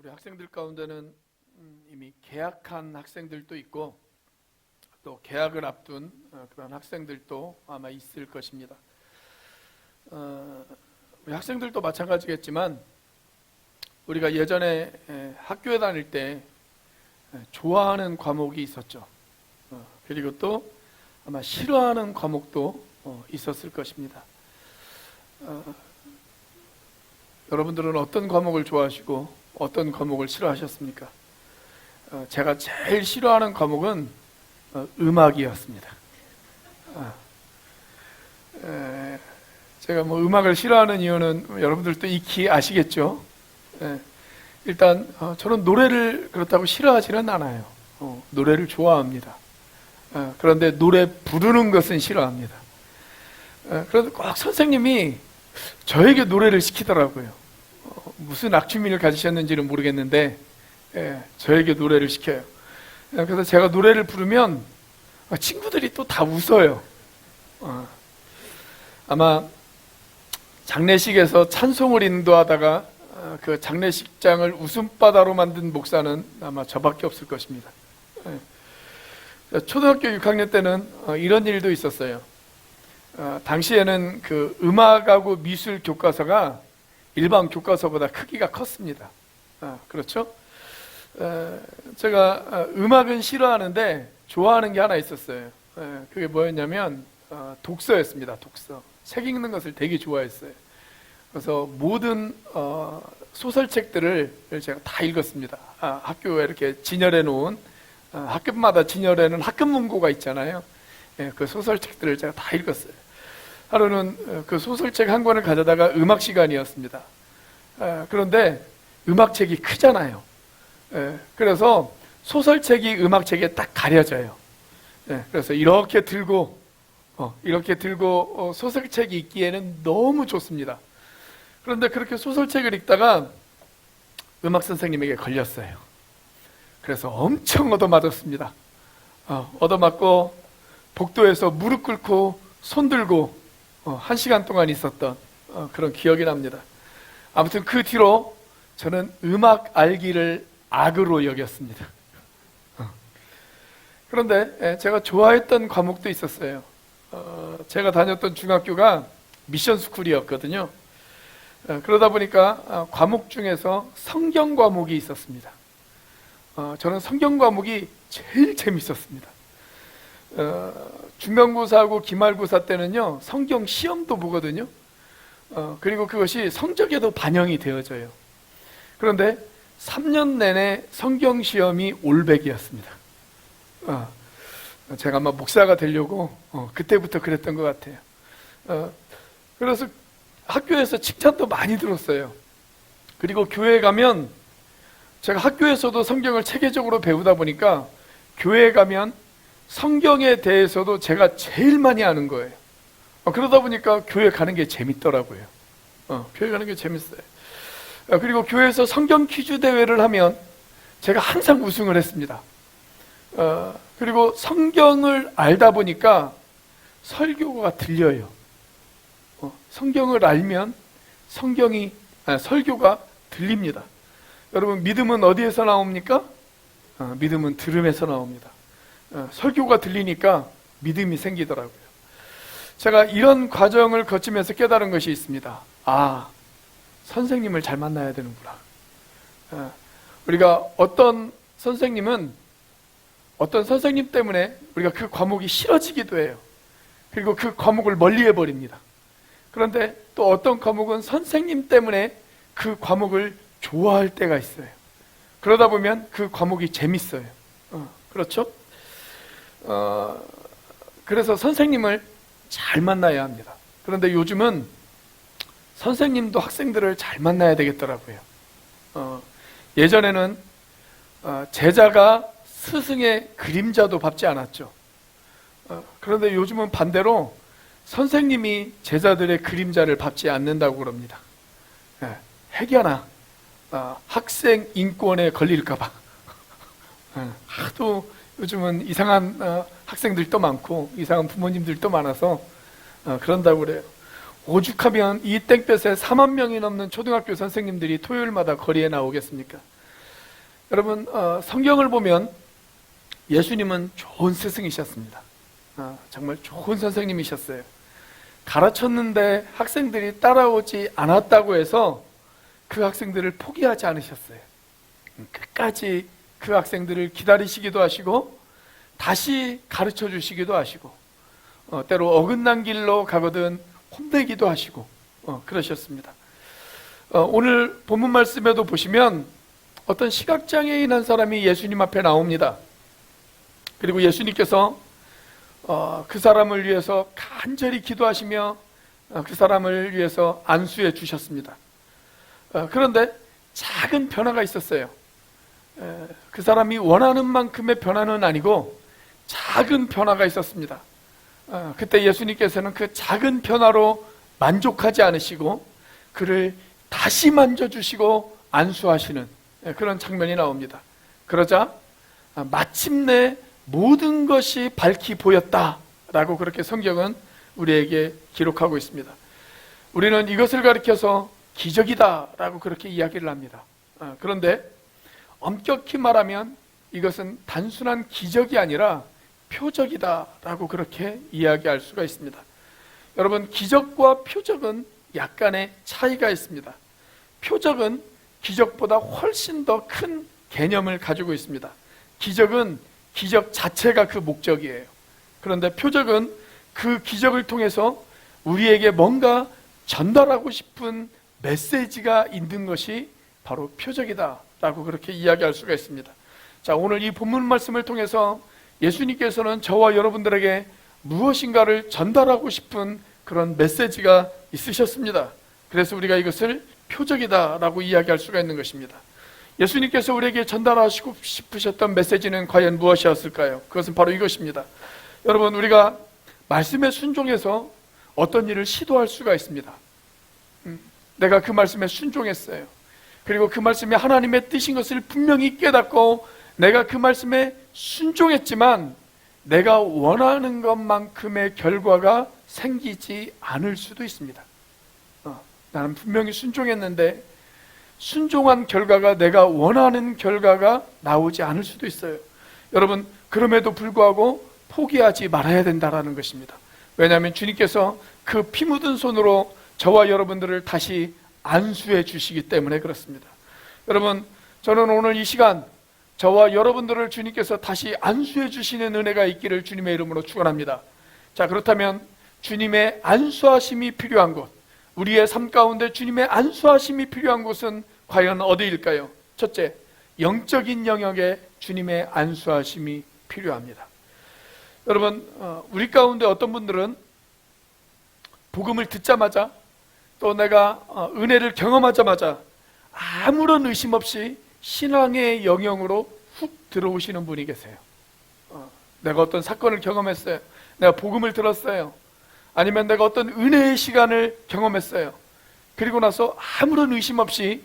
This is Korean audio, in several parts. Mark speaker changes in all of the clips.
Speaker 1: 우리 학생들 가운데는 이미 개학한 학생들도 있고 또 개학을 앞둔 그런 학생들도 아마 있을 것입니다. 우리 학생들도 마찬가지겠지만 우리가 예전에 학교에 다닐 때 좋아하는 과목이 있었죠. 그리고 또 아마 싫어하는 과목도 있었을 것입니다. 여러분들은 어떤 과목을 좋아하시고 어떤 과목을 싫어하셨습니까? 제가 제일 싫어하는 과목은 음악이었습니다. 제가 음악을 싫어하는 이유는 여러분들도 익히 아시겠죠? 일단 저는 노래를 그렇다고 싫어하지는 않아요. 노래를 좋아합니다. 그런데 노래 부르는 것은 싫어합니다. 그런데 꼭 선생님이 저에게 노래를 시키더라고요. 무슨 악취미를 가지셨는지는 모르겠는데 저에게 노래를 시켜요. 그래서 제가 노래를 부르면 친구들이 또 다 웃어요. 아마 장례식에서 찬송을 인도하다가 그 장례식장을 웃음바다로 만든 목사는 아마 저밖에 없을 것입니다. 초등학교 6학년 때는 이런 일도 있었어요. 당시에는 그 음악하고 미술 교과서가 일반 교과서보다 크기가 컸습니다. 그렇죠? 제가 음악은 싫어하는데 좋아하는 게 하나 있었어요. 그게 뭐였냐면 독서였습니다. 독서. 책 읽는 것을 되게 좋아했어요. 그래서 모든 소설책들을 제가 다 읽었습니다. 학교에 이렇게 진열해 놓은 학급마다 진열해 놓은 학급 문고가 있잖아요. 그 소설책들을 제가 다 읽었어요. 하루는 그 소설책 한 권을 가져다가 음악 시간이었습니다. 그런데 음악책이 크잖아요. 그래서 소설책이 음악책에 딱 가려져요. 그래서 이렇게 들고 소설책이 읽기에는 너무 좋습니다. 그런데 그렇게 소설책을 읽다가 음악 선생님에게 걸렸어요. 그래서 엄청 얻어맞았습니다. 얻어맞고 복도에서 무릎 꿇고 손 들고 1시간 동안 있었던 그런 기억이 납니다. 아무튼 그 뒤로 저는 음악 알기를 악으로 여겼습니다. 그런데 제가 좋아했던 과목도 있었어요. 제가 다녔던 중학교가 미션 스쿨이었거든요. 그러다 보니까 과목 중에서 성경 과목이 있었습니다. 저는 성경 과목이 제일 재밌었습니다. 중간고사하고 기말고사 때는요 성경 시험도 보거든요. 그리고 그것이 성적에도 반영이 되어져요. 그런데 3년 내내 성경 시험이 올백이었습니다. 제가 아마 목사가 되려고 그때부터 그랬던 것 같아요. 그래서 학교에서 칭찬도 많이 들었어요. 그리고 교회에 가면 제가 학교에서도 성경을 체계적으로 배우다 보니까 교회에 가면 성경에 대해서도 제가 제일 많이 아는 거예요. 그러다 보니까 교회 가는 게 재밌더라고요. 교회 가는 게 재밌어요. 그리고 교회에서 성경 퀴즈 대회를 하면 제가 항상 우승을 했습니다. 그리고 성경을 알다 보니까 설교가 들려요. 성경을 알면 설교가 들립니다. 여러분, 믿음은 어디에서 나옵니까? 믿음은 들음에서 나옵니다. 설교가 들리니까 믿음이 생기더라고요. 제가 이런 과정을 거치면서 깨달은 것이 있습니다. 선생님을 잘 만나야 되는구나. 우리가 어떤 선생님 때문에 우리가 그 과목이 싫어지기도 해요. 그리고 그 과목을 멀리 해버립니다. 그런데 또 어떤 과목은 선생님 때문에 그 과목을 좋아할 때가 있어요. 그러다 보면 그 과목이 재밌어요. 그렇죠? 그래서 선생님을 잘 만나야 합니다. 그런데 요즘은 선생님도 학생들을 잘 만나야 되겠더라고요. 예전에는 제자가 스승의 그림자도 밟지 않았죠. 그런데 요즘은 반대로 선생님이 제자들의 그림자를 밟지 않는다고 그럽니다. 혹여나 학생 인권에 걸릴까봐 하도 요즘은 이상한 학생들도 많고 이상한 부모님들도 많아서 그런다고 그래요. 오죽하면 이 땡볕에 4만 명이 넘는 초등학교 선생님들이 토요일마다 거리에 나오겠습니까? 여러분, 성경을 보면 예수님은 좋은 스승이셨습니다. 정말 좋은 선생님이셨어요. 가르쳤는데 학생들이 따라오지 않았다고 해서 그 학생들을 포기하지 않으셨어요. 끝까지 그 학생들을 기다리시기도 하시고 다시 가르쳐 주시기도 하시고 때로 어긋난 길로 가거든 혼내기도 하시고 그러셨습니다. 오늘 본문 말씀에도 보시면 어떤 시각장애인 한 사람이 예수님 앞에 나옵니다. 그리고 예수님께서 그 사람을 위해서 간절히 기도하시며 그 사람을 위해서 안수해 주셨습니다. 그런데 작은 변화가 있었어요. 그 사람이 원하는 만큼의 변화는 아니고 작은 변화가 있었습니다. 그때 예수님께서는 그 작은 변화로 만족하지 않으시고 그를 다시 만져주시고 안수하시는 그런 장면이 나옵니다. 그러자 마침내 모든 것이 밝히 보였다라고 그렇게 성경은 우리에게 기록하고 있습니다. 우리는 이것을 가리켜서 기적이다라고 그렇게 이야기를 합니다. 그런데 엄격히 말하면 이것은 단순한 기적이 아니라 표적이다라고 그렇게 이야기할 수가 있습니다. 여러분, 기적과 표적은 약간의 차이가 있습니다. 표적은 기적보다 훨씬 더 큰 개념을 가지고 있습니다. 기적은 기적 자체가 그 목적이에요. 그런데 표적은 그 기적을 통해서 우리에게 뭔가 전달하고 싶은 메시지가 있는 것이 바로 표적이다라고 그렇게 이야기할 수가 있습니다. 자, 오늘 이 본문 말씀을 통해서 예수님께서는 저와 여러분들에게 무엇인가를 전달하고 싶은 그런 메시지가 있으셨습니다. 그래서 우리가 이것을 표적이다라고 이야기할 수가 있는 것입니다. 예수님께서 우리에게 전달하시고 싶으셨던 메시지는 과연 무엇이었을까요? 그것은 바로 이것입니다. 여러분, 우리가 말씀에 순종해서 어떤 일을 시도할 수가 있습니다. 내가 그 말씀에 순종했어요. 그리고 그 말씀이 하나님의 뜻인 것을 분명히 깨닫고 내가 그 말씀에 순종했지만 내가 원하는 것만큼의 결과가 생기지 않을 수도 있습니다. 나는 분명히 순종했는데 순종한 결과가 내가 원하는 결과가 나오지 않을 수도 있어요. 여러분, 그럼에도 불구하고 포기하지 말아야 된다는 것입니다. 왜냐하면 주님께서 그 피 묻은 손으로 저와 여러분들을 다시 안수해 주시기 때문에 그렇습니다. 여러분, 저는 오늘 이 시간 저와 여러분들을 주님께서 다시 안수해 주시는 은혜가 있기를 주님의 이름으로 축원합니다. 자, 그렇다면 주님의 안수하심이 필요한 곳, 우리의 삶 가운데 주님의 안수하심이 필요한 곳은 과연 어디일까요? 첫째, 영적인 영역에 주님의 안수하심이 필요합니다. 여러분, 우리 가운데 어떤 분들은 복음을 듣자마자 또 내가 은혜를 경험하자마자 아무런 의심 없이 신앙의 영역으로 훅 들어오시는 분이 계세요. 내가 어떤 사건을 경험했어요. 내가 복음을 들었어요. 아니면 내가 어떤 은혜의 시간을 경험했어요. 그리고 나서 아무런 의심 없이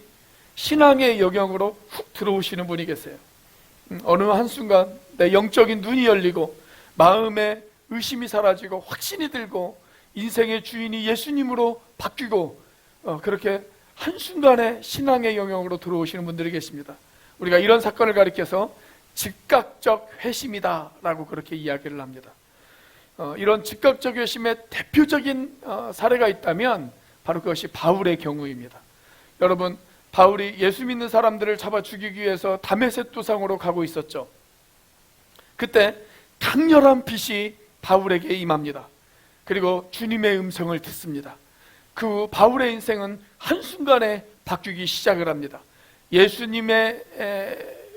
Speaker 1: 신앙의 영역으로 훅 들어오시는 분이 계세요. 어느 한순간 내 영적인 눈이 열리고 마음에 의심이 사라지고 확신이 들고 인생의 주인이 예수님으로 바뀌고 그렇게 한순간에 신앙의 영역으로 들어오시는 분들이 계십니다. 우리가 이런 사건을 가리켜서 즉각적 회심이다 라고 그렇게 이야기를 합니다. 이런 즉각적 회심의 대표적인 사례가 있다면 바로 그것이 바울의 경우입니다. 여러분, 바울이 예수 믿는 사람들을 잡아 죽이기 위해서 다메섹 도상으로 가고 있었죠. 그때 강렬한 빛이 바울에게 임합니다. 그리고 주님의 음성을 듣습니다. 그 바울의 인생은 한순간에 바뀌기 시작을 합니다. 예수님의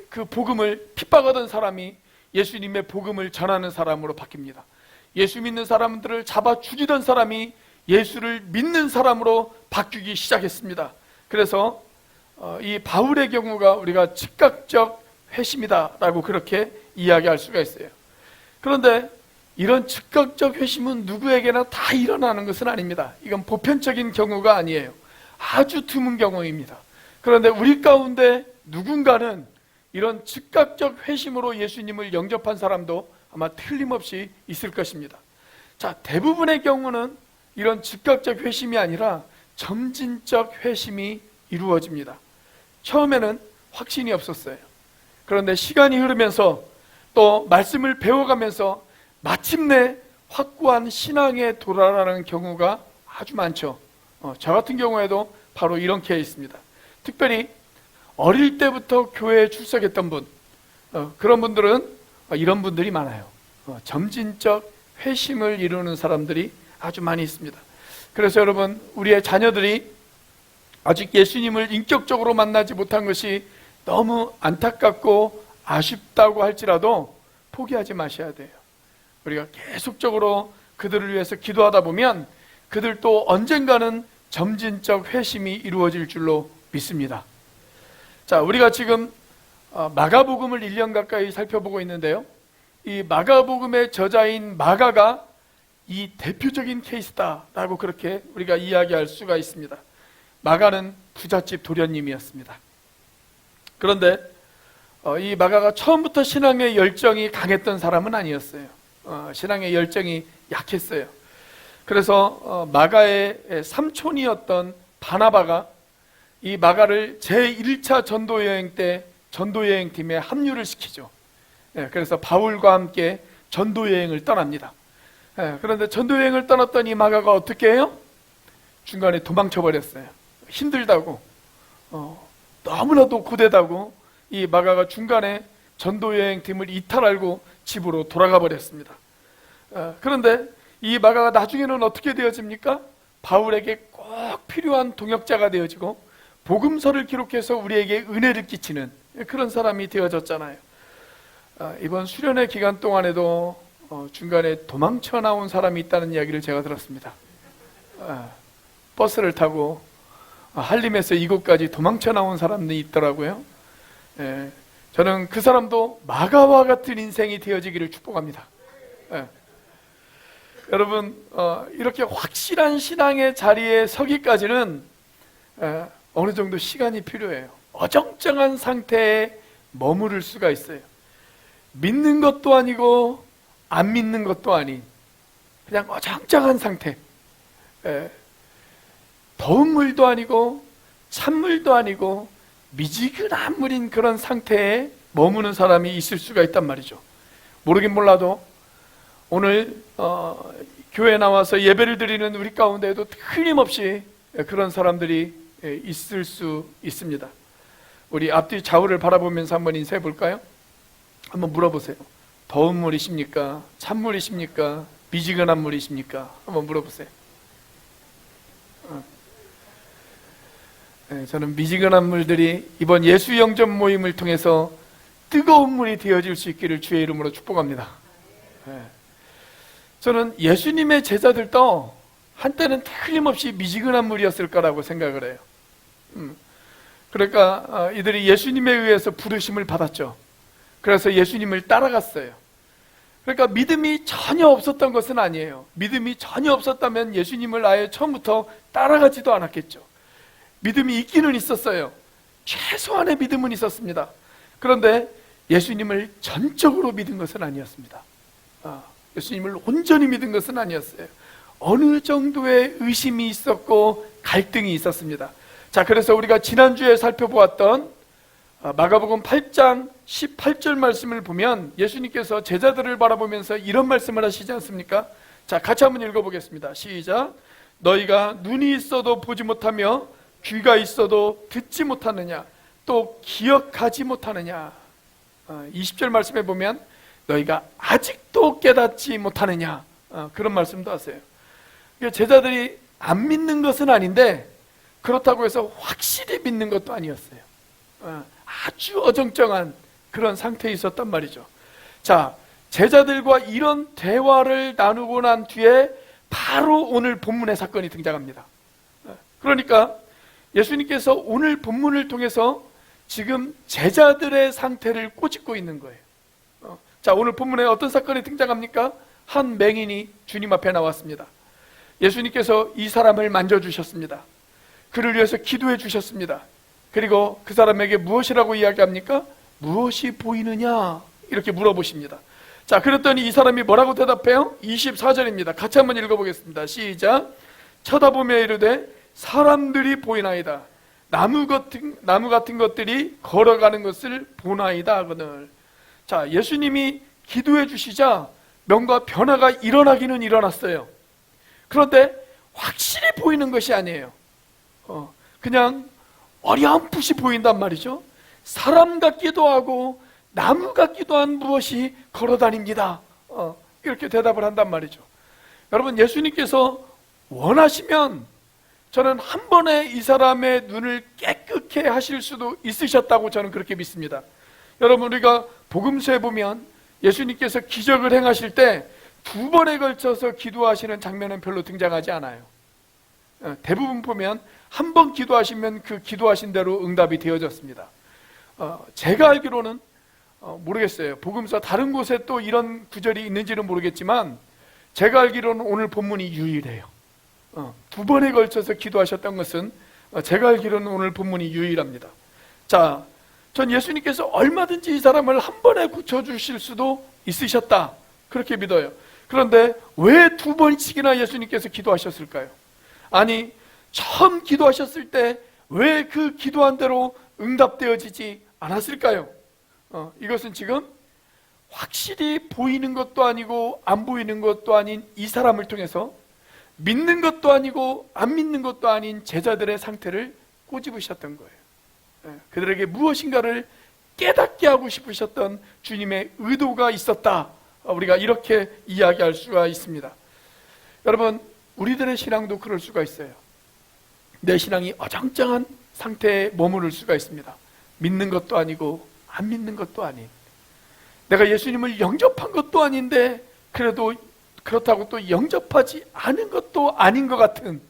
Speaker 1: 그 복음을 핍박하던 사람이 예수님의 복음을 전하는 사람으로 바뀝니다. 예수 믿는 사람들을 잡아 죽이던 사람이 예수를 믿는 사람으로 바뀌기 시작했습니다. 그래서 이 바울의 경우가 우리가 즉각적 회심이다라고 그렇게 이야기할 수가 있어요. 그런데 이런 즉각적 회심은 누구에게나 다 일어나는 것은 아닙니다. 이건 보편적인 경우가 아니에요. 아주 드문 경우입니다. 그런데 우리 가운데 누군가는 이런 즉각적 회심으로 예수님을 영접한 사람도 아마 틀림없이 있을 것입니다. 자, 대부분의 경우는 이런 즉각적 회심이 아니라 점진적 회심이 이루어집니다. 처음에는 확신이 없었어요. 그런데 시간이 흐르면서 또 말씀을 배워가면서 마침내 확고한 신앙에 돌아가는 경우가 아주 많죠. 저 같은 경우에도 바로 이런 케이스입니다. 특별히 어릴 때부터 교회에 출석했던 분, 그런 분들은 이런 분들이 많아요. 점진적 회심을 이루는 사람들이 아주 많이 있습니다. 그래서 여러분, 우리의 자녀들이 아직 예수님을 인격적으로 만나지 못한 것이 너무 안타깝고 아쉽다고 할지라도 포기하지 마셔야 돼요. 우리가 계속적으로 그들을 위해서 기도하다 보면 그들도 언젠가는 점진적 회심이 이루어질 줄로 믿습니다. 자, 우리가 지금 마가복음을 1년 가까이 살펴보고 있는데요, 이 마가복음의 저자인 마가가 이 대표적인 케이스다라고 그렇게 우리가 이야기할 수가 있습니다. 마가는 부잣집 도련님이었습니다. 그런데 이 마가가 처음부터 신앙의 열정이 강했던 사람은 아니었어요. 신앙의 열정이 약했어요. 그래서 마가의 삼촌이었던 바나바가 이 마가를 제1차 전도여행 때 전도여행팀에 합류를 시키죠. 그래서 바울과 함께 전도여행을 떠납니다. 그런데 전도여행을 떠났던 이 마가가 어떻게 해요? 중간에 도망쳐 버렸어요. 힘들다고, 너무나도 고되다고 이 마가가 중간에 전도여행팀을 이탈하고 집으로 돌아가 버렸습니다. 그런데 이 마가가 나중에는 어떻게 되어집니까? 바울에게 꼭 필요한 동역자가 되어지고 복음서를 기록해서 우리에게 은혜를 끼치는 그런 사람이 되어졌잖아요. 이번 수련회 기간 동안에도 중간에 도망쳐 나온 사람이 있다는 이야기를 제가 들었습니다. 버스를 타고 한림에서 이곳까지 도망쳐 나온 사람이 있더라고요. 저는 그 사람도 마가와 같은 인생이 되어지기를 축복합니다. 여러분, 이렇게 확실한 신앙의 자리에 서기까지는 어느 정도 시간이 필요해요. 어정쩡한 상태에 머무를 수가 있어요. 믿는 것도 아니고 안 믿는 것도 아닌 그냥 어정쩡한 상태, 더운 물도 아니고 찬물도 아니고 미지근한 물인 그런 상태에 머무는 사람이 있을 수가 있단 말이죠. 모르긴 몰라도 오늘 교회에 나와서 예배를 드리는 우리 가운데에도 틀림없이 그런 사람들이 있을 수 있습니다. 우리 앞뒤 좌우를 바라보면서 한번 인사해 볼까요? 한번 물어보세요. 더운 물이십니까? 찬물이십니까? 미지근한 물이십니까? 한번 물어보세요. 저는 미지근한 물들이 이번 예수 영접 모임을 통해서 뜨거운 물이 되어질 수 있기를 주의 이름으로 축복합니다. 저는 예수님의 제자들도 한때는 틀림없이 미지근한 물이었을 거라고 생각을 해요. 그러니까 이들이 예수님에 의해서 부르심을 받았죠. 그래서 예수님을 따라갔어요. 그러니까 믿음이 전혀 없었던 것은 아니에요. 믿음이 전혀 없었다면 예수님을 아예 처음부터 따라가지도 않았겠죠. 믿음이 있기는 있었어요. 최소한의 믿음은 있었습니다. 그런데 예수님을 전적으로 믿은 것은 아니었습니다. 예수님을 온전히 믿은 것은 아니었어요. 어느 정도의 의심이 있었고 갈등이 있었습니다. 자, 그래서 우리가 지난주에 살펴보았던 마가복음 8장 18절 말씀을 보면 예수님께서 제자들을 바라보면서 이런 말씀을 하시지 않습니까? 자, 같이 한번 읽어보겠습니다. 시작. 너희가 눈이 있어도 보지 못하며 귀가 있어도 듣지 못하느냐, 또 기억하지 못하느냐. 20절 말씀에 보면 너희가 아직도 깨닫지 못하느냐, 그런 말씀도 하세요. 제자들이 안 믿는 것은 아닌데 그렇다고 해서 확실히 믿는 것도 아니었어요. 아주 어정쩡한 그런 상태에 있었단 말이죠. 자, 제자들과 이런 대화를 나누고 난 뒤에 바로 오늘 본문의 사건이 등장합니다. 그러니까 예수님께서 오늘 본문을 통해서 지금 제자들의 상태를 꼬집고 있는 거예요. 자, 오늘 본문에 어떤 사건이 등장합니까? 한 맹인이 주님 앞에 나왔습니다. 예수님께서 이 사람을 만져주셨습니다. 그를 위해서 기도해 주셨습니다. 그리고 그 사람에게 무엇이라고 이야기합니까? 무엇이 보이느냐? 이렇게 물어보십니다. 자, 그랬더니 이 사람이 뭐라고 대답해요? 24절입니다. 같이 한번 읽어보겠습니다. 시작. 쳐다보며 이르되 사람들이 보이나이다. 나무 같은 것들이 걸어가는 것을 보나이다 하거늘. 자, 예수님이 기도해 주시자 뭔가 변화가 일어나기는 일어났어요. 그런데 확실히 보이는 것이 아니에요. 그냥 어렴풋이 보인단 말이죠. 사람 같기도 하고 나무 같기도 한 무엇이 걸어다닙니다. 이렇게 대답을 한단 말이죠. 여러분, 예수님께서 원하시면 저는 한 번에 이 사람의 눈을 깨끗게 하실 수도 있으셨다고 저는 그렇게 믿습니다. 여러분, 우리가 복음서에 보면 예수님께서 기적을 행하실 때 2번에 걸쳐서 기도하시는 장면은 별로 등장하지 않아요. 대부분 보면 한 번 기도하시면 그 기도하신 대로 응답이 되어졌습니다. 제가 알기로는 모르겠어요. 복음서 다른 곳에 또 이런 구절이 있는지는 모르겠지만 제가 알기로는 오늘 본문이 유일해요. 2번에 걸쳐서 기도하셨던 것은 제가 알기로는 오늘 본문이 유일합니다. 자, 전 예수님께서 얼마든지 이 사람을 한 번에 고쳐주실 수도 있으셨다, 그렇게 믿어요. 그런데 왜 2번씩이나 예수님께서 기도하셨을까요? 아니, 처음 기도하셨을 때 왜 그 기도한 대로 응답되어지지 않았을까요? 이것은 지금 확실히 보이는 것도 아니고 안 보이는 것도 아닌 이 사람을 통해서 믿는 것도 아니고 안 믿는 것도 아닌 제자들의 상태를 꼬집으셨던 거예요. 그들에게 무엇인가를 깨닫게 하고 싶으셨던 주님의 의도가 있었다, 우리가 이렇게 이야기할 수가 있습니다. 여러분, 우리들의 신앙도 그럴 수가 있어요. 내 신앙이 어정쩡한 상태에 머무를 수가 있습니다. 믿는 것도 아니고 안 믿는 것도 아닌, 내가 예수님을 영접한 것도 아닌데 그래도 그렇다고 또 영접하지 않은 것도 아닌 것 같은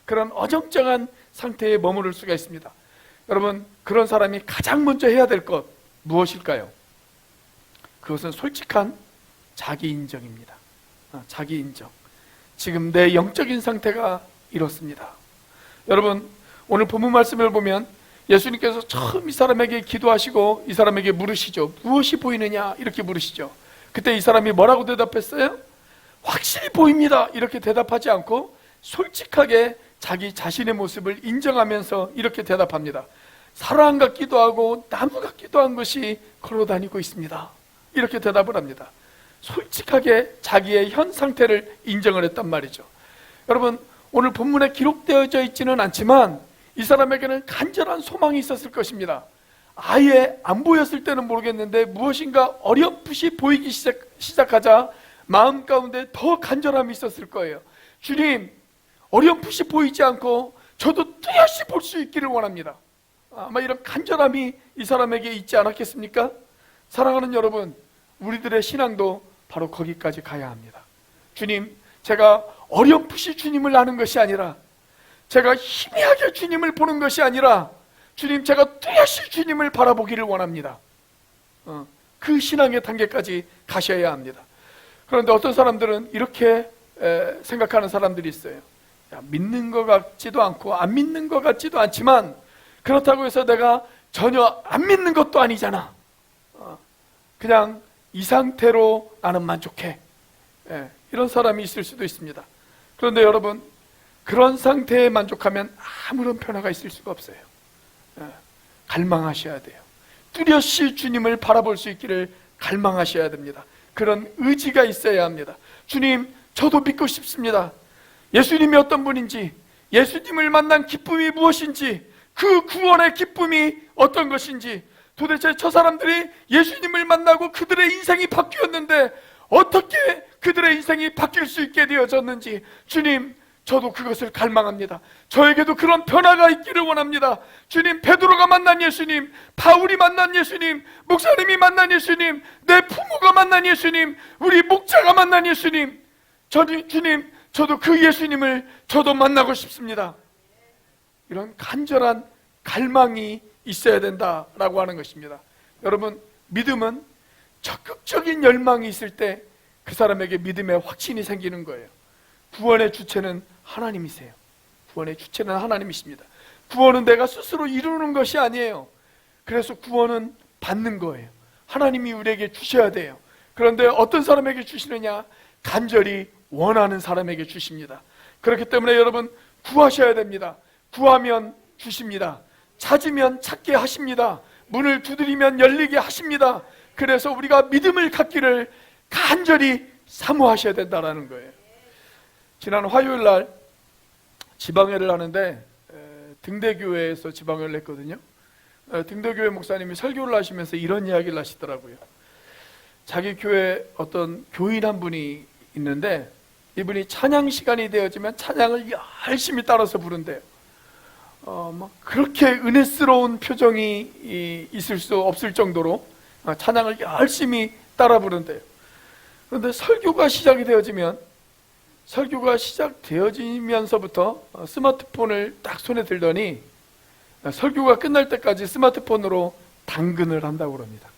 Speaker 1: 그런 어정쩡한 상태에 머무를 수가 있습니다. 여러분, 그런 사람이 가장 먼저 해야 될 것 무엇일까요? 그것은 솔직한 자기 인정입니다. 자기 인정. 지금 내 영적인 상태가 이렇습니다. 여러분, 오늘 본문 말씀을 보면 예수님께서 처음 이 사람에게 기도하시고 이 사람에게 물으시죠. 무엇이 보이느냐, 이렇게 물으시죠. 그때 이 사람이 뭐라고 대답했어요? 확실히 보입니다, 이렇게 대답하지 않고 솔직하게 자기 자신의 모습을 인정하면서 이렇게 대답합니다. 사람 같기도 하고 나무 같기도 한 것이 걸어다니고 있습니다, 이렇게 대답을 합니다. 솔직하게 자기의 현 상태를 인정을 했단 말이죠. 여러분, 오늘 본문에 기록되어져 있지는 않지만 이 사람에게는 간절한 소망이 있었을 것입니다. 아예 안 보였을 때는 모르겠는데 무엇인가 어렴풋이 보이기 시작하자 마음 가운데 더 간절함이 있었을 거예요. 주님, 어렴풋이 보이지 않고 저도 뚜렷이 볼 수 있기를 원합니다. 아마 이런 간절함이 이 사람에게 있지 않았겠습니까? 사랑하는 여러분, 우리들의 신앙도 바로 거기까지 가야 합니다. 주님, 제가 어렴풋이 주님을 아는 것이 아니라, 제가 희미하게 주님을 보는 것이 아니라, 주님, 제가 뚜렷이 주님을 바라보기를 원합니다. 그 신앙의 단계까지 가셔야 합니다. 그런데 어떤 사람들은 이렇게 생각하는 사람들이 있어요. 야, 믿는 것 같지도 않고 안 믿는 것 같지도 않지만 그렇다고 해서 내가 전혀 안 믿는 것도 아니잖아. 그냥 이 상태로 나는 만족해. 이런 사람이 있을 수도 있습니다. 그런데 여러분, 그런 상태에 만족하면 아무런 변화가 있을 수가 없어요. 갈망하셔야 돼요. 뚜렷이 주님을 바라볼 수 있기를 갈망하셔야 됩니다. 그런 의지가 있어야 합니다. 주님, 저도 믿고 싶습니다. 예수님이 어떤 분인지, 예수님을 만난 기쁨이 무엇인지, 그 구원의 기쁨이 어떤 것인지, 도대체 저 사람들이 예수님을 만나고 그들의 인생이 바뀌었는데 어떻게 그들의 인생이 바뀔 수 있게 되어졌는지, 주님, 저도 그것을 갈망합니다. 저에게도 그런 변화가 있기를 원합니다. 주님, 베드로가 만난 예수님, 바울이 만난 예수님, 목사님이 만난 예수님, 내 부모가 만난 예수님, 우리 목자가 만난 예수님, 주님, 저도 그 예수님을 저도 만나고 싶습니다. 이런 간절한 갈망이 있어야 된다라고 하는 것입니다. 여러분, 믿음은 적극적인 열망이 있을 때 그 사람에게 믿음의 확신이 생기는 거예요. 구원의 주체는 하나님이세요. 구원의 주체는 하나님이십니다. 구원은 내가 스스로 이루는 것이 아니에요. 그래서 구원은 받는 거예요. 하나님이 우리에게 주셔야 돼요. 그런데 어떤 사람에게 주시느냐? 간절히 원하는 사람에게 주십니다. 그렇기 때문에 여러분, 구하셔야 됩니다. 구하면 주십니다. 찾으면 찾게 하십니다. 문을 두드리면 열리게 하십니다. 그래서 우리가 믿음을 갖기를 간절히 사모하셔야 된다는 거예요. 지난 화요일 날 지방회를 하는데 등대교회에서 지방회를 했거든요. 등대교회 목사님이 설교를 하시면서 이런 이야기를 하시더라고요. 자기 교회 어떤 교인 한 분이 있는데 이분이 찬양 시간이 되어지면 찬양을 열심히 따라서 부른대요. 그렇게 은혜스러운 표정이 있을 수 없을 정도로 찬양을 열심히 따라 부른대요. 그런데 설교가 시작되어지면서부터 스마트폰을 딱 손에 들더니 설교가 끝날 때까지 스마트폰으로 당근을 한다고 그럽니다.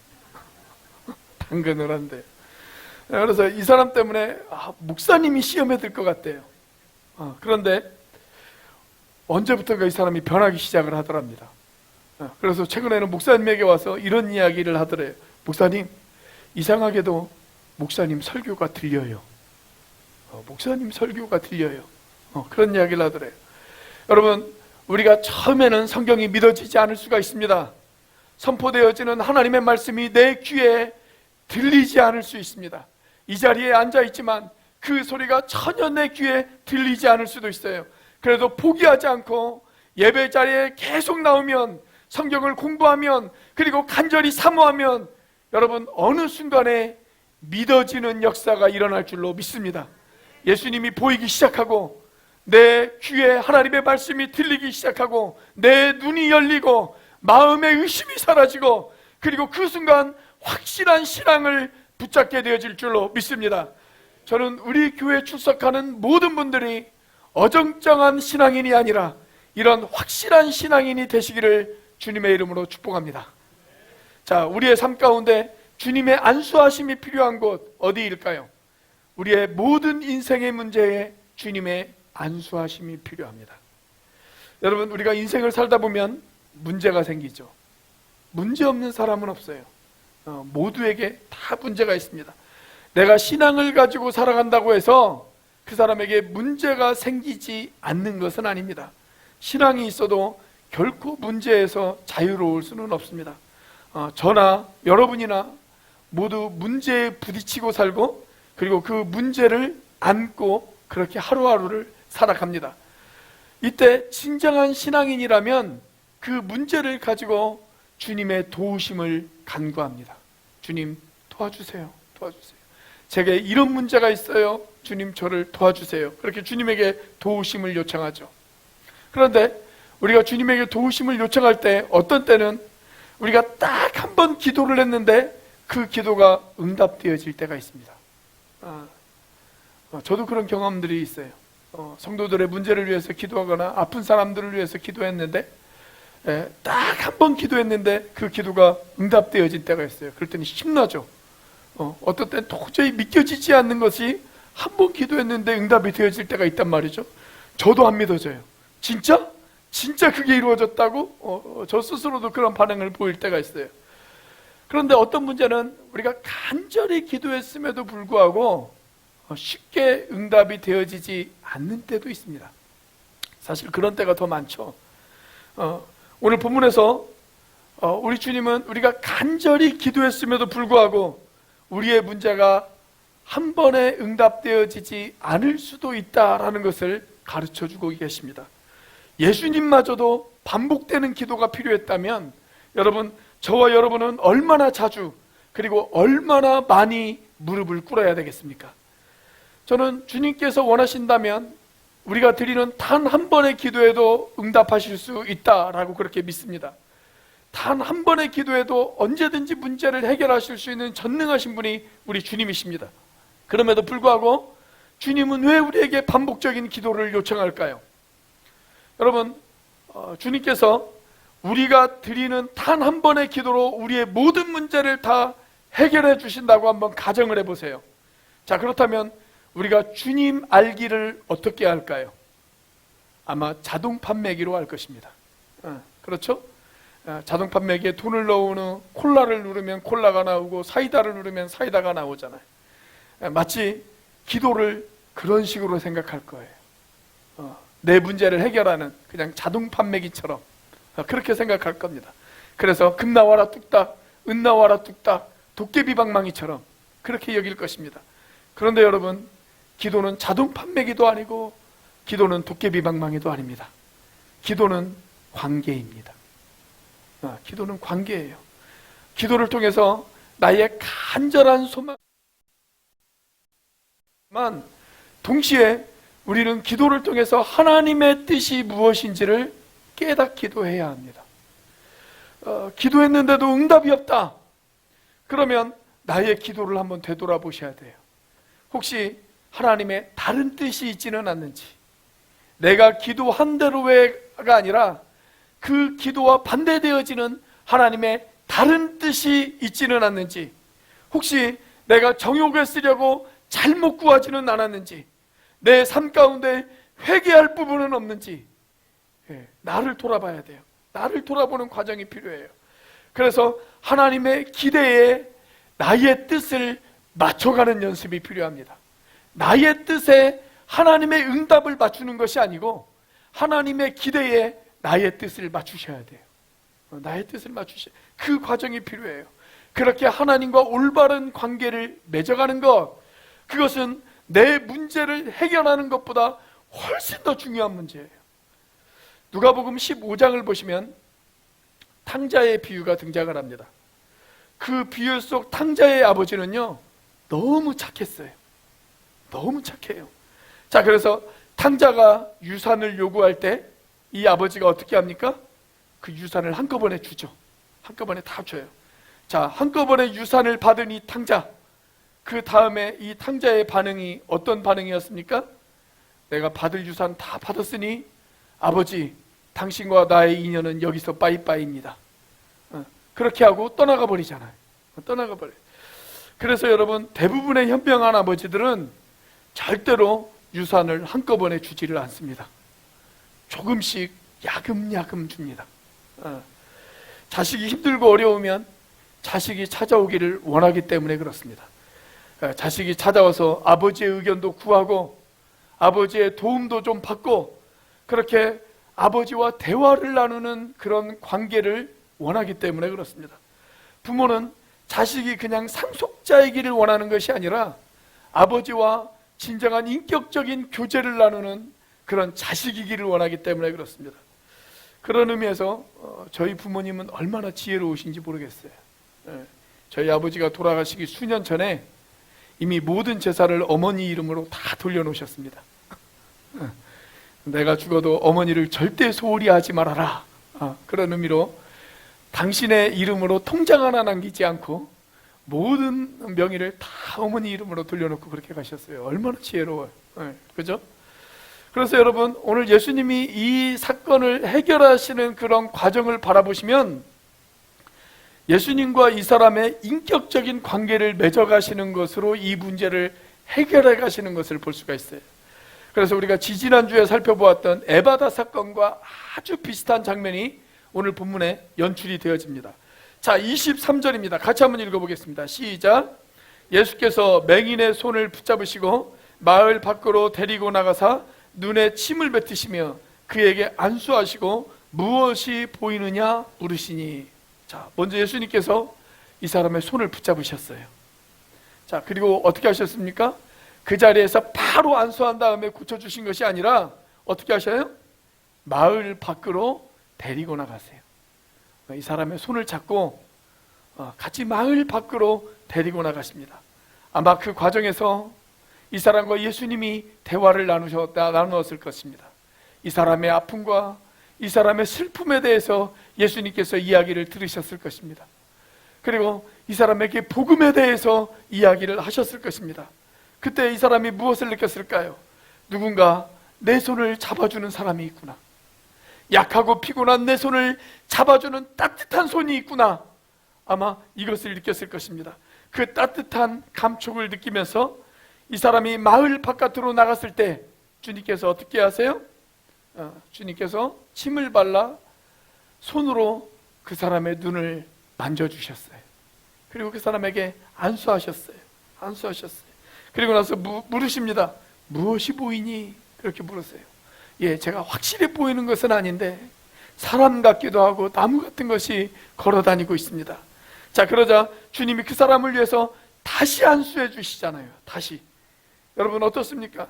Speaker 1: 당근을 한대요. 그래서 이 사람 때문에 목사님이 시험에 들 것 같대요. 그런데 언제부턴가 이 사람이 변하기 시작을 하더랍니다. 그래서 최근에는 목사님에게 와서 이런 이야기를 하더래요. 목사님, 이상하게도 목사님 설교가 들려요. 목사님 설교가 들려요. 그런 이야기를 하더래요. 여러분, 우리가 처음에는 성경이 믿어지지 않을 수가 있습니다. 선포되어지는 하나님의 말씀이 내 귀에 들리지 않을 수 있습니다. 이 자리에 앉아있지만 그 소리가 전혀 내 귀에 들리지 않을 수도 있어요. 그래도 포기하지 않고 예배 자리에 계속 나오면, 성경을 공부하면, 그리고 간절히 사모하면 여러분 어느 순간에 믿어지는 역사가 일어날 줄로 믿습니다. 예수님이 보이기 시작하고 내 귀에 하나님의 말씀이 들리기 시작하고 내 눈이 열리고 마음의 의심이 사라지고 그리고 그 순간 확실한 신앙을 붙잡게 되어질 줄로 믿습니다. 저는 우리 교회에 출석하는 모든 분들이 어정쩡한 신앙인이 아니라 이런 확실한 신앙인이 되시기를 주님의 이름으로 축복합니다. 자, 우리의 삶 가운데 주님의 안수하심이 필요한 곳 어디일까요? 우리의 모든 인생의 문제에 주님의 안수하심이 필요합니다. 여러분, 우리가 인생을 살다 보면 문제가 생기죠. 문제 없는 사람은 없어요. 모두에게 다 문제가 있습니다. 내가 신앙을 가지고 살아간다고 해서 그 사람에게 문제가 생기지 않는 것은 아닙니다. 신앙이 있어도 결코 문제에서 자유로울 수는 없습니다. 저나 여러분이나 모두 문제에 부딪히고 살고 그리고 그 문제를 안고 그렇게 하루하루를 살아갑니다. 이때 진정한 신앙인이라면 그 문제를 가지고 주님의 도우심을 간구합니다. 주님 도와주세요. 도와주세요. 제게 이런 문제가 있어요. 주님 저를 도와주세요. 그렇게 주님에게 도우심을 요청하죠. 그런데 우리가 주님에게 도우심을 요청할 때 어떤 때는 우리가 딱 한 번 기도를 했는데 그 기도가 응답되어질 때가 있습니다. 저도 그런 경험들이 있어요. 성도들의 문제를 위해서 기도하거나 아픈 사람들을 위해서 기도했는데 딱 한 번 기도했는데 그 기도가 응답되어진 때가 있어요. 그럴 때는 신나죠. 어떤 때는 도저히 믿겨지지 않는 것이 한 번 기도했는데 응답이 되어질 때가 있단 말이죠. 저도 안 믿어져요. 진짜? 진짜 그게 이루어졌다고? 저 스스로도 그런 반응을 보일 때가 있어요. 그런데 어떤 문제는 우리가 간절히 기도했음에도 불구하고 쉽게 응답이 되어지지 않는 때도 있습니다. 사실 그런 때가 더 많죠. 오늘 본문에서 우리 주님은 우리가 간절히 기도했음에도 불구하고 우리의 문제가 한 번에 응답되어지지 않을 수도 있다라는 것을 가르쳐주고 계십니다. 예수님마저도 반복되는 기도가 필요했다면 여러분, 저와 여러분은 얼마나 자주 그리고 얼마나 많이 무릎을 꿇어야 되겠습니까? 저는 주님께서 원하신다면 우리가 드리는 단 한 번의 기도에도 응답하실 수 있다라고 그렇게 믿습니다. 단 한 번의 기도에도 언제든지 문제를 해결하실 수 있는 전능하신 분이 우리 주님이십니다. 그럼에도 불구하고 주님은 왜 우리에게 반복적인 기도를 요청할까요? 여러분, 주님께서 우리가 드리는 단 한 번의 기도로 우리의 모든 문제를 다 해결해 주신다고 한번 가정을 해보세요. 자, 그렇다면 우리가 주님 알기를 어떻게 할까요? 아마 자동 판매기로 할 것입니다. 그렇죠? 자동 판매기에 돈을 넣은 후 콜라를 누르면 콜라가 나오고 사이다를 누르면 사이다가 나오잖아요. 마치 기도를 그런 식으로 생각할 거예요. 내 문제를 해결하는 그냥 자동 판매기처럼 그렇게 생각할 겁니다. 그래서 금 나와라 뚝딱, 은 나와라 뚝딱, 도깨비 방망이처럼 그렇게 여길 것입니다. 그런데 여러분, 기도는 자동 판매기도 아니고 기도는 도깨비 방망이도 아닙니다. 기도는 관계입니다. 기도는 관계예요. 기도를 통해서 나의 간절한 소망만, 동시에 우리는 기도를 통해서 하나님의 뜻이 무엇인지를 깨닫기도 해야 합니다. 기도했는데도 응답이 없다. 그러면 나의 기도를 한번 되돌아보셔야 돼요. 혹시 하나님의 다른 뜻이 있지는 않는지, 내가 기도한 대로가 아니라 그 기도와 반대되어지는 하나님의 다른 뜻이 있지는 않는지, 혹시 내가 정욕을 쓰려고 잘못 구하지는 않았는지, 내 삶 가운데 회개할 부분은 없는지, 나를 돌아봐야 돼요. 나를 돌아보는 과정이 필요해요. 그래서 하나님의 기대에 나의 뜻을 맞춰가는 연습이 필요합니다. 나의 뜻에 하나님의 응답을 맞추는 것이 아니고 하나님의 기대에 나의 뜻을 맞추셔야 돼요. 나의 뜻을 맞추셔야 돼요. 그 과정이 필요해요. 그렇게 하나님과 올바른 관계를 맺어가는 것, 그것은 내 문제를 해결하는 것보다 훨씬 더 중요한 문제예요. 누가복음 15장을 보시면 탕자의 비유가 등장을 합니다. 그 비유 속 탕자의 아버지는요, 너무 착했어요. 너무 착해요. 자, 그래서 탕자가 유산을 요구할 때 이 아버지가 어떻게 합니까? 그 유산을 한꺼번에 주죠. 한꺼번에 다 줘요. 자, 한꺼번에 유산을 받은 이 탕자, 그 다음에 이 탕자의 반응이 어떤 반응이었습니까? 내가 받을 유산 다 받았으니 아버지, 당신과 나의 인연은 여기서 빠이빠이입니다. 그렇게 하고 떠나가 버리잖아요. 떠나가 버려요. 그래서 여러분, 대부분의 현명한 아버지들은 절대로 유산을 한꺼번에 주지를 않습니다. 조금씩 야금야금 줍니다. 자식이 힘들고 어려우면 자식이 찾아오기를 원하기 때문에 그렇습니다. 자식이 찾아와서 아버지의 의견도 구하고 아버지의 도움도 좀 받고 그렇게 아버지와 대화를 나누는 그런 관계를 원하기 때문에 그렇습니다. 부모는 자식이 그냥 상속자이기를 원하는 것이 아니라 아버지와 진정한 인격적인 교제를 나누는 그런 자식이기를 원하기 때문에 그렇습니다. 그런 의미에서 저희 부모님은 얼마나 지혜로우신지 모르겠어요. 저희 아버지가 돌아가시기 수년 전에 이미 모든 재산을 어머니 이름으로 다 돌려놓으셨습니다. 내가 죽어도 어머니를 절대 소홀히 하지 말아라. 그런 의미로 당신의 이름으로 통장 하나 남기지 않고 모든 명의를 다 어머니 이름으로 돌려놓고 그렇게 가셨어요. 얼마나 지혜로워요. 그죠? 그래서 여러분, 오늘 예수님이 이 사건을 해결하시는 그런 과정을 바라보시면 예수님과 이 사람의 인격적인 관계를 맺어가시는 것으로 이 문제를 해결해 가시는 것을 볼 수가 있어요. 그래서 우리가 지지난주에 살펴보았던 에바다 사건과 아주 비슷한 장면이 오늘 본문에 연출이 되어집니다. 자, 23절입니다. 같이 한번 읽어보겠습니다. 시작. 예수께서 맹인의 손을 붙잡으시고 마을 밖으로 데리고 나가사 눈에 침을 뱉으시며 그에게 안수하시고 무엇이 보이느냐 물으시니. 자, 먼저 예수님께서 이 사람의 손을 붙잡으셨어요. 자, 그리고 어떻게 하셨습니까? 그 자리에서 바로 안수한 다음에 고쳐주신 것이 아니라 어떻게 하셔요? 마을 밖으로 데리고 나가세요. 이 사람의 손을 잡고 같이 마을 밖으로 데리고 나가십니다. 아마 그 과정에서 이 사람과 예수님이 대화를 나누었을 것입니다. 이 사람의 아픔과 이 사람의 슬픔에 대해서 예수님께서 이야기를 들으셨을 것입니다. 그리고 이 사람에게 복음에 대해서 이야기를 하셨을 것입니다. 그때 이 사람이 무엇을 느꼈을까요? 누군가 내 손을 잡아주는 사람이 있구나. 약하고 피곤한 내 손을 잡아주는 따뜻한 손이 있구나. 아마 이것을 느꼈을 것입니다. 그 따뜻한 감촉을 느끼면서 이 사람이 마을 바깥으로 나갔을 때 주님께서 어떻게 하세요? 주님께서 침을 발라 손으로 그 사람의 눈을 만져주셨어요. 그리고 그 사람에게 안수하셨어요. 안수하셨어요. 그리고 나서 물으십니다. 무엇이 보이니? 그렇게 물으세요. 제가 확실히 보이는 것은 아닌데 사람 같기도 하고 나무 같은 것이 걸어 다니고 있습니다. 자, 그러자 주님이 그 사람을 위해서 다시 안수해 주시잖아요. 다시. 여러분 어떻습니까?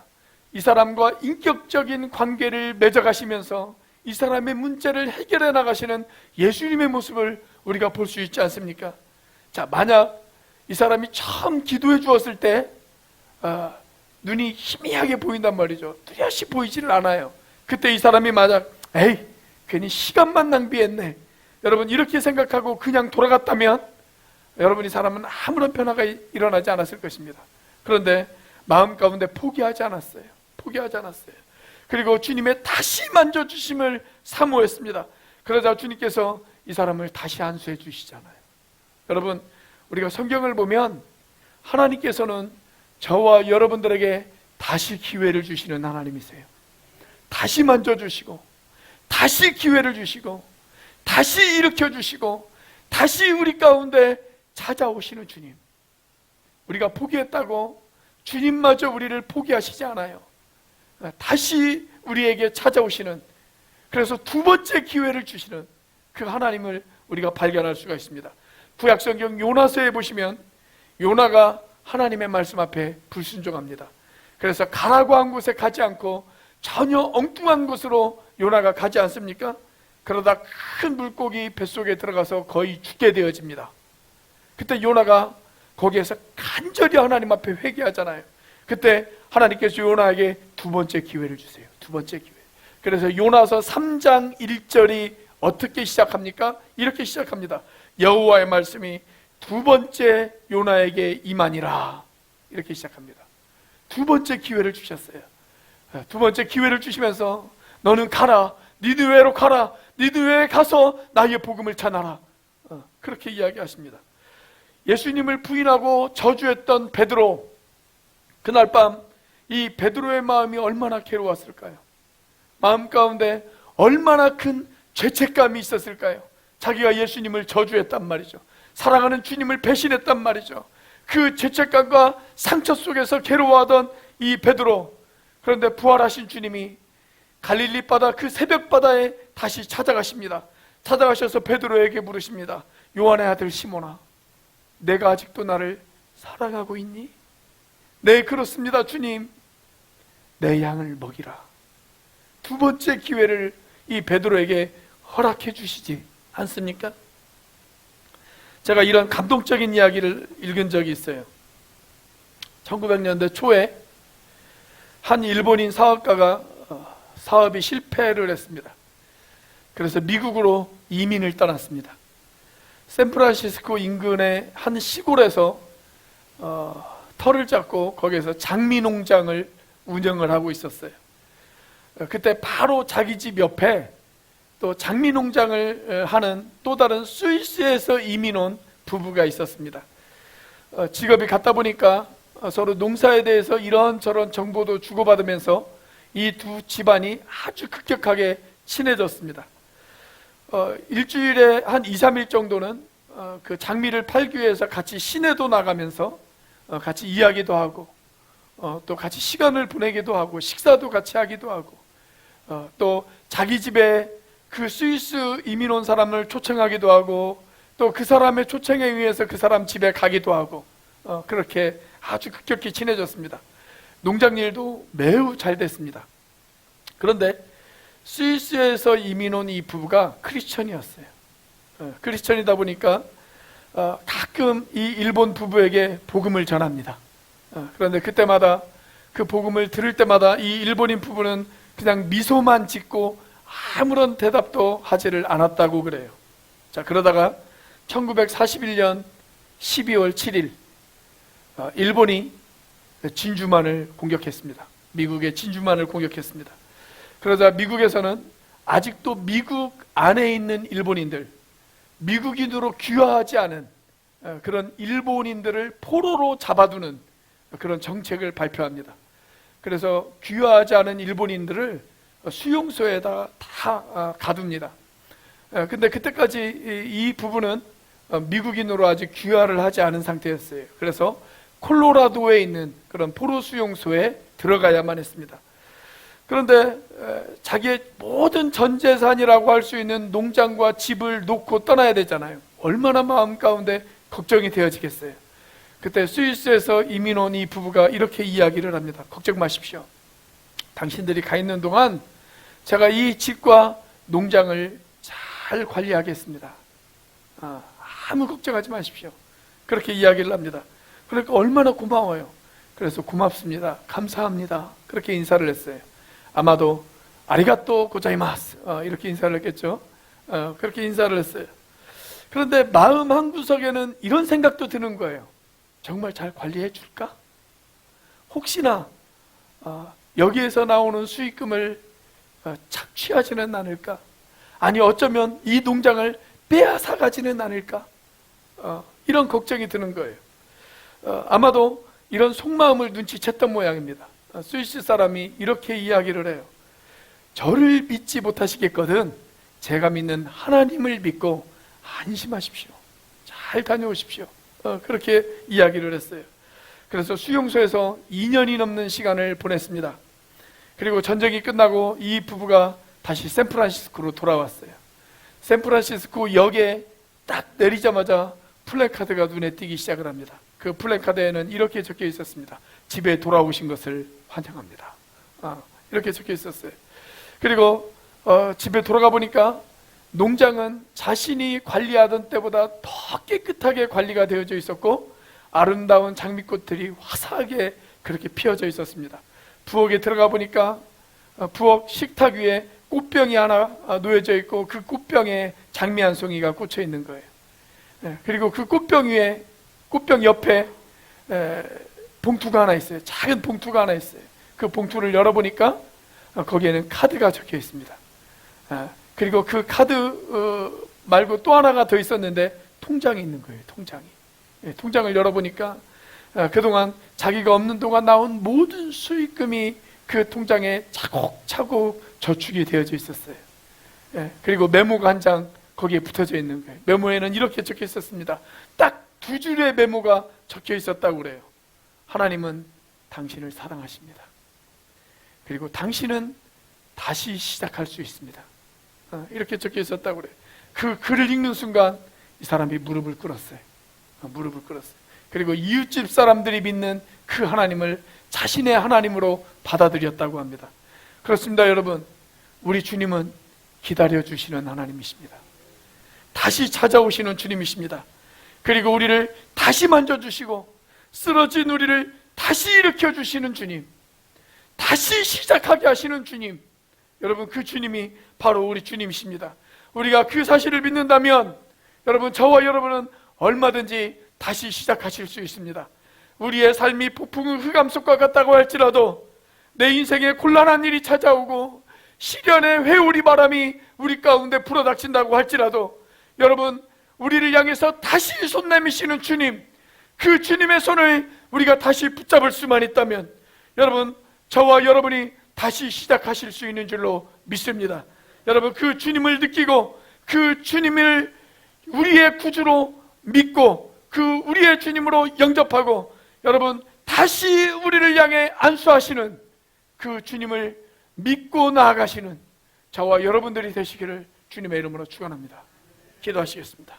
Speaker 1: 이 사람과 인격적인 관계를 맺어가시면서 이 사람의 문제를 해결해 나가시는 예수님의 모습을 우리가 볼 수 있지 않습니까? 자, 만약 이 사람이 처음 기도해 주었을 때 눈이 희미하게 보인단 말이죠. 뚜렷이 보이지를 않아요. 그때 이 사람이 만약 에이, 괜히 시간만 낭비했네, 여러분 이렇게 생각하고 그냥 돌아갔다면 여러분 이 사람은 아무런 변화가 일어나지 않았을 것입니다. 그런데 마음 가운데 포기하지 않았어요. 포기하지 않았어요. 그리고 주님의 다시 만져주심을 사모했습니다. 그러자 주님께서 이 사람을 다시 안수해 주시잖아요. 여러분, 우리가 성경을 보면 하나님께서는 저와 여러분들에게 다시 기회를 주시는 하나님이세요. 다시 만져주시고 다시 기회를 주시고 다시 일으켜주시고 다시 우리 가운데 찾아오시는 주님. 우리가 포기했다고 주님마저 우리를 포기하시지 않아요. 다시 우리에게 찾아오시는, 그래서 두 번째 기회를 주시는 그 하나님을 우리가 발견할 수가 있습니다. 구약성경 요나서에 보시면 요나가 하나님의 말씀 앞에 불순종합니다. 그래서 가라고 한 곳에 가지 않고 전혀 엉뚱한 곳으로 요나가 가지 않습니까? 그러다 큰 물고기 뱃속에 들어가서 거의 죽게 되어집니다. 그때 요나가 거기에서 간절히 하나님 앞에 회개하잖아요. 그때 하나님께서 요나에게 두 번째 기회를 주세요. 두 번째 기회. 그래서 요나서 3장 1절이 어떻게 시작합니까? 이렇게 시작합니다. 여호와의 말씀이 두 번째 요나에게 임하니라. 이렇게 시작합니다. 두 번째 기회를 주셨어요. 두 번째 기회를 주시면서 너는 가라, 니느웨로 가라, 니느웨에 가서 나의 복음을 전하라. 그렇게 이야기하십니다. 예수님을 부인하고 저주했던 베드로, 그날 밤 이 베드로의 마음이 얼마나 괴로웠을까요? 마음 가운데 얼마나 큰 죄책감이 있었을까요? 자기가 예수님을 저주했단 말이죠. 사랑하는 주님을 배신했단 말이죠. 그 죄책감과 상처 속에서 괴로워하던 이 베드로, 그런데 부활하신 주님이 갈릴리 바다, 그 새벽 바다에 다시 찾아가십니다. 찾아가셔서 베드로에게 물으십니다. 요한의 아들 시몬아, 내가 아직도 나를 사랑하고 있니? 네, 그렇습니다 주님, 내 양을 먹이라. 두 번째 기회를 이 베드로에게 허락해 주시지 않습니까? 제가 이런 감동적인 이야기를 읽은 적이 있어요. 1900년대 초에 한 일본인 사업가가 사업이 실패를 했습니다. 그래서 미국으로 이민을 떠났습니다. 샌프란시스코 인근의 한 시골에서 터를 잡고 거기에서 장미 농장을 운영을 하고 있었어요. 그때 바로 자기 집 옆에 또 장미 농장을 하는 또 다른 스위스에서 이민 온 부부가 있었습니다. 직업이 같다 보니까 서로 농사에 대해서 이런저런 정보도 주고받으면서 이 두 집안이 아주 급격하게 친해졌습니다. 일주일에 한 2, 3일 정도는 그 장미를 팔기 위해서 같이 시내도 나가면서 같이 이야기도 하고 또 같이 시간을 보내기도 하고 식사도 같이 하기도 하고 또 자기 집에 그 스위스 이민 온 사람을 초청하기도 하고 또 그 사람의 초청에 의해서 그 사람 집에 가기도 하고 그렇게 아주 급격히 친해졌습니다. 농장 일도 매우 잘 됐습니다. 그런데 스위스에서 이민 온 이 부부가 크리스천이었어요. 크리스천이다 보니까 가끔 이 일본 부부에게 복음을 전합니다. 그런데 그때마다 그 복음을 들을 때마다 이 일본인 부부는 그냥 미소만 짓고 아무런 대답도 하지를 않았다고 그래요. 자, 그러다가 1941년 12월 7일 일본이 진주만을 공격했습니다. 미국의 진주만을 공격했습니다. 그러자 미국에서는 아직도 미국 안에 있는 일본인들, 미국인으로 귀화하지 않은 그런 일본인들을 포로로 잡아두는 그런 정책을 발표합니다. 그래서 귀화하지 않은 일본인들을 수용소에다 다 가둡니다. 근데 그때까지 이 부부는 미국인으로 아직 귀화를 하지 않은 상태였어요. 그래서 콜로라도에 있는 그런 포로 수용소에 들어가야만 했습니다. 그런데 자기의 모든 전 재산이라고 할 수 있는 농장과 집을 놓고 떠나야 되잖아요. 얼마나 마음 가운데 걱정이 되어지겠어요. 그때 스위스에서 이민 온 이 부부가 이렇게 이야기를 합니다. 걱정 마십시오. 당신들이 가 있는 동안 제가 이 집과 농장을 잘 관리하겠습니다. 아무 걱정하지 마십시오. 그렇게 이야기를 합니다. 그러니까 얼마나 고마워요. 그래서 고맙습니다, 감사합니다, 그렇게 인사를 했어요. 아마도 아리가또 고자이마스 이렇게 인사를 했겠죠. 그렇게 인사를 했어요. 그런데 마음 한구석에는 이런 생각도 드는 거예요. 정말 잘 관리해 줄까? 혹시나 여기에서 나오는 수익금을 착취하지는 않을까? 아니 어쩌면 이 농장을 빼앗아 가지는 않을까? 이런 걱정이 드는 거예요. 아마도 이런 속마음을 눈치챘던 모양입니다. 스위스 사람이 이렇게 이야기를 해요. 저를 믿지 못하시겠거든 제가 믿는 하나님을 믿고 안심하십시오. 잘 다녀오십시오. 그렇게 이야기를 했어요. 그래서 수용소에서 2년이 넘는 시간을 보냈습니다. 그리고 전쟁이 끝나고 이 부부가 다시 샌프란시스코로 돌아왔어요. 샌프란시스코 역에 딱 내리자마자 플래카드가 눈에 띄기 시작을 합니다. 그 플래카드에는 이렇게 적혀 있었습니다. 집에 돌아오신 것을 환영합니다. 이렇게 적혀 있었어요. 그리고 집에 돌아가 보니까 농장은 자신이 관리하던 때보다 더 깨끗하게 관리가 되어져 있었고 아름다운 장미꽃들이 화사하게 그렇게 피어져 있었습니다. 부엌에 들어가 보니까 부엌 식탁 위에 꽃병이 하나 놓여져 있고 그 꽃병에 장미 한 송이가 꽂혀 있는 거예요. 그리고 그 꽃병 위에, 꽃병 옆에 봉투가 하나 있어요. 작은 봉투가 하나 있어요. 그 봉투를 열어보니까 거기에는 카드가 적혀 있습니다. 그리고 그 카드 말고 또 하나가 더 있었는데 통장이 있는 거예요. 통장이. 통장을 열어보니까 그동안 자기가 없는 동안 나온 모든 수익금이 그 통장에 차곡차곡 저축이 되어져 있었어요. 그리고 메모가 한 장 거기에 붙어져 있는 거예요. 메모에는 이렇게 적혀 있었습니다. 딱 2줄의 메모가 적혀 있었다고 그래요. 하나님은 당신을 사랑하십니다. 그리고 당신은 다시 시작할 수 있습니다. 이렇게 적혀 있었다고 그래요. 그 글을 읽는 순간 이 사람이 무릎을 꿇었어요. 무릎을 꿇었어요. 그리고 이웃집 사람들이 믿는 그 하나님을 자신의 하나님으로 받아들였다고 합니다. 그렇습니다, 여러분. 우리 주님은 기다려주시는 하나님이십니다. 다시 찾아오시는 주님이십니다. 그리고 우리를 다시 만져주시고 쓰러진 우리를 다시 일으켜주시는 주님, 다시 시작하게 하시는 주님, 여러분 그 주님이 바로 우리 주님이십니다. 우리가 그 사실을 믿는다면 여러분, 저와 여러분은 얼마든지 다시 시작하실 수 있습니다. 우리의 삶이 폭풍 흑암 속과 같다고 할지라도, 내 인생에 곤란한 일이 찾아오고 시련의 회오리 바람이 우리 가운데 불어닥친다고 할지라도, 여러분 우리를 향해서 다시 손 내미시는 주님, 그 주님의 손을 우리가 다시 붙잡을 수만 있다면 여러분, 저와 여러분이 다시 시작하실 수 있는 줄로 믿습니다. 여러분 그 주님을 느끼고 그 주님을 우리의 구주로 믿고 그 우리의 주님으로 영접하고 여러분 다시 우리를 향해 안수하시는 그 주님을 믿고 나아가시는 저와 여러분들이 되시기를 주님의 이름으로 축원합니다. 기도하시겠습니다.